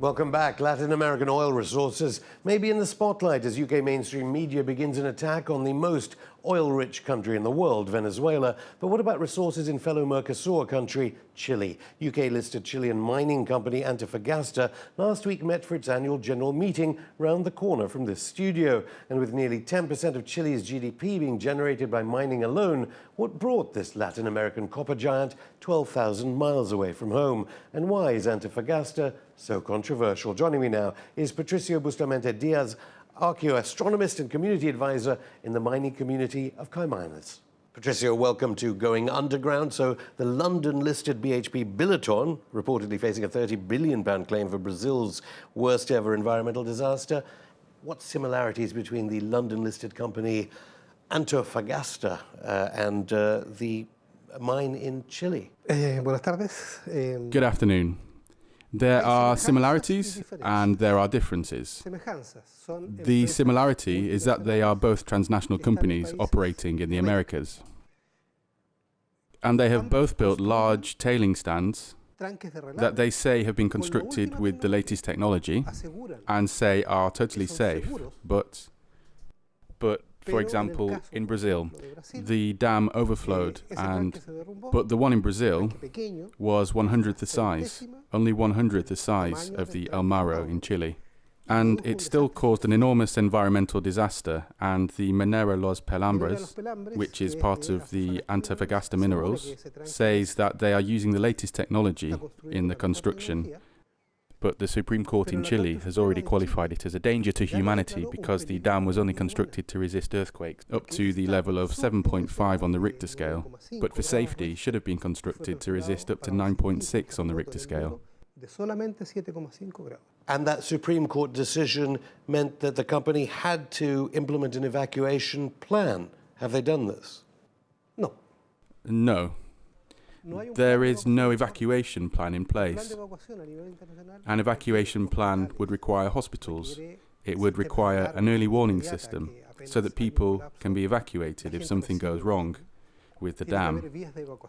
Welcome back. Latin American oil resources may be in the spotlight as UK mainstream media begins an attack on the most oil-rich country in the world, Venezuela. But what about resources in fellow Mercosur country, Chile? UK-listed Chilean mining company Antofagasta last week met for its annual general meeting round the corner from this studio. And with nearly 10% of Chile's GDP being generated by mining alone, what brought this Latin American copper giant 12,000 miles away from home? And why is Antofagasta so controversial? Joining me now is Patricio Bustamante Diaz, archaeoastronomist and community advisor in the mining community of Caimanes. Patricio, welcome to Going Underground. So the London-listed BHP Billiton, reportedly facing a £30 billion claim for Brazil's worst ever environmental disaster. What similarities between the London-listed company Antofagasta and the mine in Chile? Buenas tardes. Good afternoon. There are similarities and there are differences. The similarity is that they are both transnational companies operating in the Americas. And they have both built large tailing stands that they say have been constructed with the latest technology and say are totally safe. But for example, in Brazil, the dam overflowed, but the one in Brazil was 1/100th the size, only 1/100th the size of the El Mayo in Chile. And it still caused an enormous environmental disaster, and the Minera Los Pelambres, which is part of the Antofagasta minerals, says that they are using the latest technology in the construction. But the Supreme Court in Chile has already qualified it as a danger to humanity because the dam was only constructed to resist earthquakes up to the level of 7.5 on the Richter scale, but for safety should have been constructed to resist up to 9.6 on the Richter scale. And that Supreme Court decision meant that the company had to implement an evacuation plan. Have they done this? No. There is no evacuation plan in place. An evacuation plan would require hospitals. It would require an early warning system so that people can be evacuated if something goes wrong with the dam.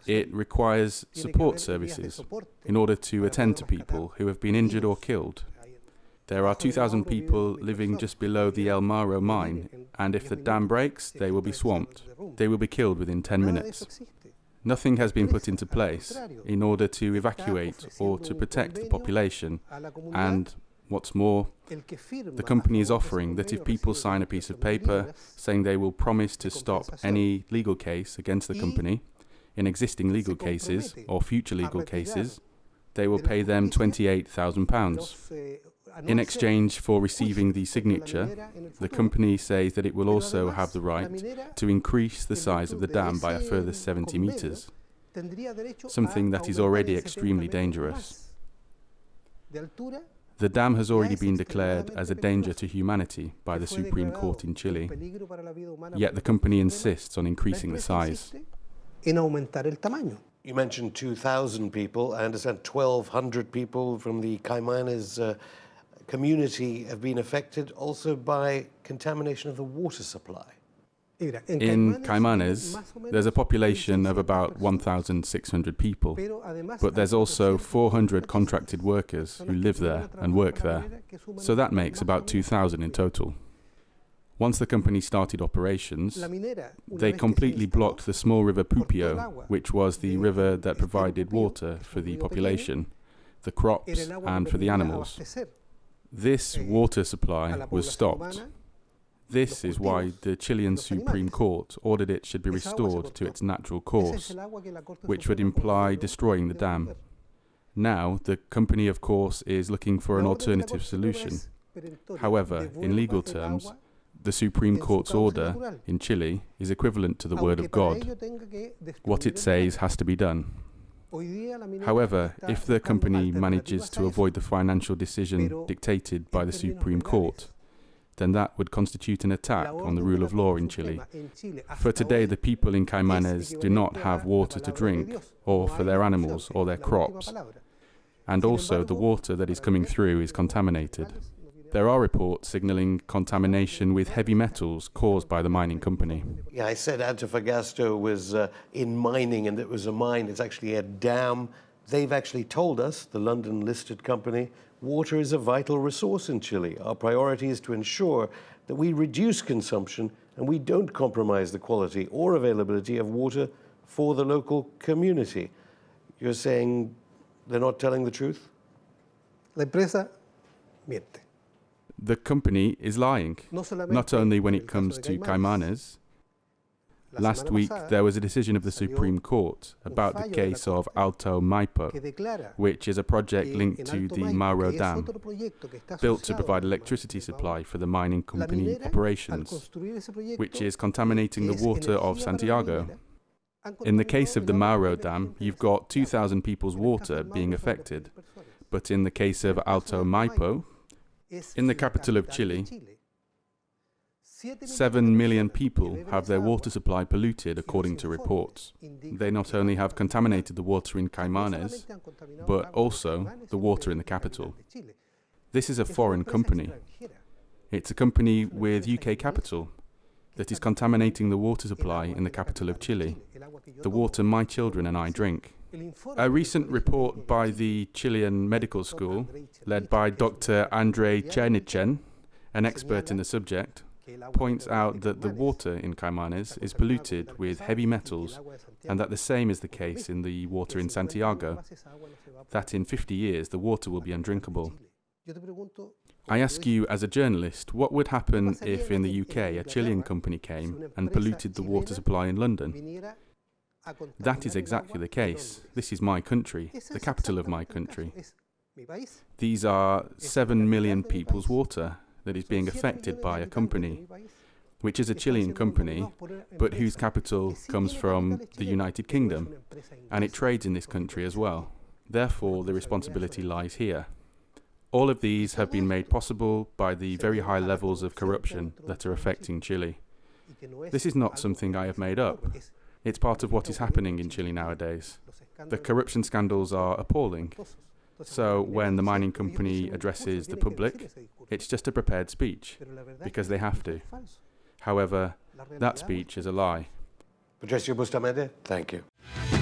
It requires support services in order to attend to people who have been injured or killed. There are 2,000 people living just below the El Mayo mine, and if the dam breaks, they will be swamped. They will be killed within 10 minutes. Nothing has been put into place in order to evacuate or to protect the population. And what's more, the company is offering that if people sign a piece of paper saying they will promise to stop any legal case against the company, in existing legal cases or future legal cases, they will pay them £28,000. In exchange for receiving the signature, the company says that it will also have the right to increase the size of the dam by a further 70 meters, something that is already extremely dangerous. The dam has already been declared as a danger to humanity by the Supreme Court in Chile, yet the company insists on increasing the size. You mentioned 2,000 people. I understand 1,200 people from the Caimanes community have been affected also by contamination of the water supply. In Caimanes, there's a population of about 1,600 people, but there's also 400 contracted workers who live there and work there, so that makes about 2,000 in total. Once the company started operations, they completely blocked the small river Pupio, which was the river that provided water for the population, the crops and for the animals. This water supply was stopped. This is why the Chilean Supreme Court ordered it should be restored to its natural course, which would imply destroying the dam. Now, the company, of course, is looking for an alternative solution. However, in legal terms, the Supreme Court's order in Chile is equivalent to the word of God. What it says has to be done. However, if the company manages to avoid the financial decision dictated by the Supreme Court, then that would constitute an attack on the rule of law in Chile. For today, the people in Caimanes do not have water to drink, or for their animals or their crops. And also, the water that is coming through is contaminated. There are reports signalling contamination with heavy metals caused by the mining company. Yeah, I said Antofagasta was in mining and it was a mine. It's actually a dam. They've actually told us, the London-listed company, Water is a vital resource in Chile. Our priority is to ensure that we reduce consumption and we don't compromise the quality or availability of water for the local community. You're saying they're not telling the truth? La empresa miente. The company is lying, not only when it comes to Caimanes. Last week, there was a decision of the Supreme Court about the case of Alto Maipo, which is a project linked to the Mayo Dam, built to provide electricity supply for the mining company operations, which is contaminating the water of Santiago. In the case of the Mayo Dam, you've got 2,000 people's water being affected, but in the case of Alto Maipo, in the capital of Chile, 7 million people have their water supply polluted according to reports. They not only have contaminated the water in Caimanes, but also the water in the capital. This is a foreign company. It's a company with UK capital that is contaminating the water supply in the capital of Chile, the water my children and I drink. A recent report by the Chilean Medical School, led by Dr. Andrei Chernichen, an expert in the subject, points out that the water in Caimanes is polluted with heavy metals and that the same is the case in the water in Santiago, that in 50 years the water will be undrinkable. I ask you as a journalist, what would happen if in the UK a Chilean company came and polluted the water supply in London? That is exactly the case. This is my country, the capital of my country. These are 7 million people's water that is being affected by a company, which is a Chilean company, but whose capital comes from the United Kingdom, and it trades in this country as well. Therefore, the responsibility lies here. All of these have been made possible by the very high levels of corruption that are affecting Chile. This is not something I have made up. It's part of what is happening in Chile nowadays. The corruption scandals are appalling. So when the mining company addresses the public, it's just a prepared speech, because they have to. However, that speech is a lie. Patricio Bustamante, thank you.